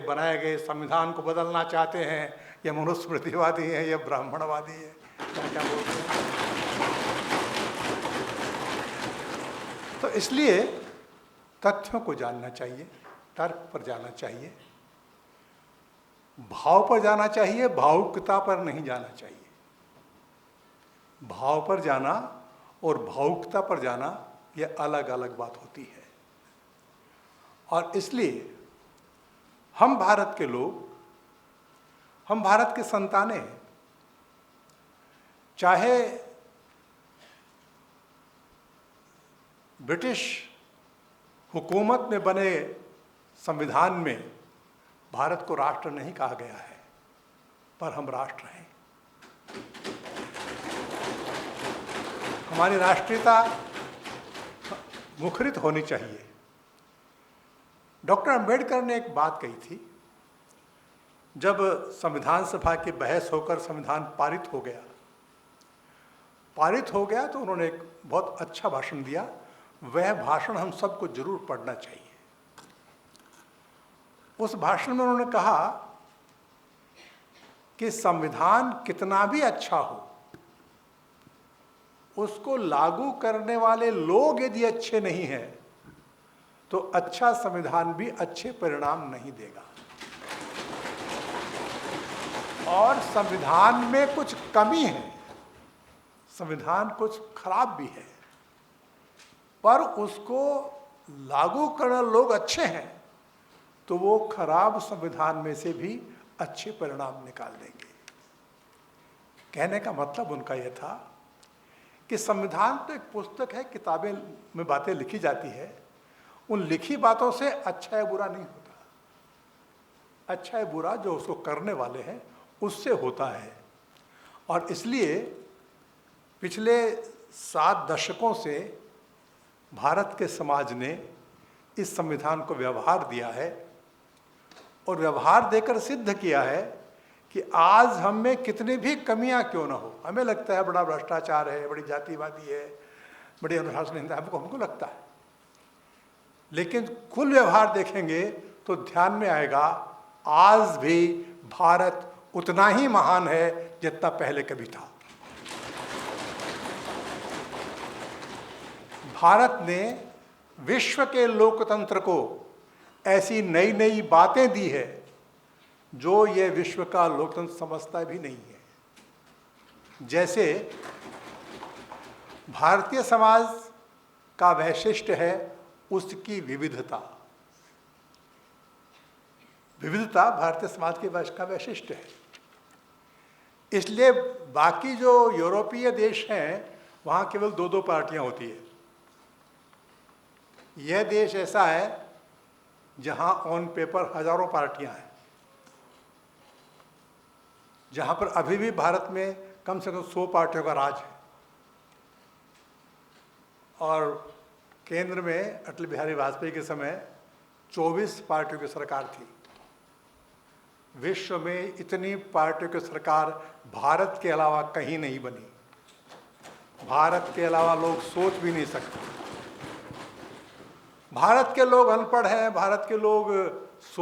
बनाए गए संविधान को बदलना चाहते हैं, ये मनुस्मृतिवादी है, ये ब्राह्मणवादी है, क्या क्या बोलते हैं। तो इसलिए तथ्यों को जानना चाहिए, तर्क पर जाना चाहिए, भाव पर जाना चाहिए, भावुकता पर नहीं जाना चाहिए। भाव पर जाना और भावुकता पर जाना ये अलग अलग बात होती है। और इसलिए हम भारत के लोग, हम भारत के संतानें हैं। चाहे ब्रिटिश हुकूमत में बने संविधान में भारत को राष्ट्र नहीं कहा गया है, पर हम राष्ट्र हैं। हमारी राष्ट्रीयता मुखरित होनी चाहिए। डॉक्टर अंबेडकर ने एक बात कही थी, जब संविधान सभा की बहस होकर संविधान पारित हो गया तो उन्होंने एक बहुत अच्छा भाषण दिया। वह भाषण हम सबको जरूर पढ़ना चाहिए। उस भाषण में उन्होंने कहा कि संविधान कितना भी अच्छा हो, उसको लागू करने वाले लोग यदि अच्छे नहीं हैं तो अच्छा संविधान भी अच्छे परिणाम नहीं देगा। और संविधान में कुछ कमी है, संविधान कुछ खराब भी है, पर उसको लागू करने लोग अच्छे हैं तो वो खराब संविधान में से भी अच्छे परिणाम निकाल देंगे। कहने का मतलब उनका यह था कि संविधान तो एक पुस्तक है, किताबें में बातें लिखी जाती है, उन लिखी बातों से अच्छा या बुरा नहीं होता। अच्छा या बुरा जो उसको करने वाले हैं उससे होता है। और इसलिए पिछले 7 दशकों से भारत के समाज ने इस संविधान को व्यवहार दिया है और व्यवहार देकर सिद्ध किया है कि आज हम में कितनी भी कमियां क्यों ना हो, हमें लगता है बड़ा भ्रष्टाचार है, बड़ी जातिवादी है, बड़ी अनुशासनहीनता है, हमको लगता है, लेकिन कुल व्यवहार देखेंगे तो ध्यान में आएगा आज भी भारत उतना ही महान है जितना पहले कभी था। भारत ने विश्व के लोकतंत्र को ऐसी नई नई बातें दी है जो ये विश्व का लोकतंत्र समझता भी नहीं है। जैसे भारतीय समाज का वैशिष्ट्य है उसकी विविधता। विविधता भारतीय समाज के का वैशिष्ट्य है। इसलिए बाकी जो यूरोपीय देश हैं वहाँ केवल 2-2 पार्टियां होती है। यह देश ऐसा है जहाँ ऑन पेपर हजारों पार्टियां हैं, जहाँ पर अभी भी भारत में कम से कम 100 पार्टियों का राज है। और केंद्र में अटल बिहारी वाजपेयी के समय 24 पार्टियों की सरकार थी। विश्व में इतनी पार्टियों की सरकार भारत के अलावा कहीं नहीं बनी। भारत के अलावा लोग सोच भी नहीं सकते। भारत के लोग अनपढ़ हैं, भारत के लोग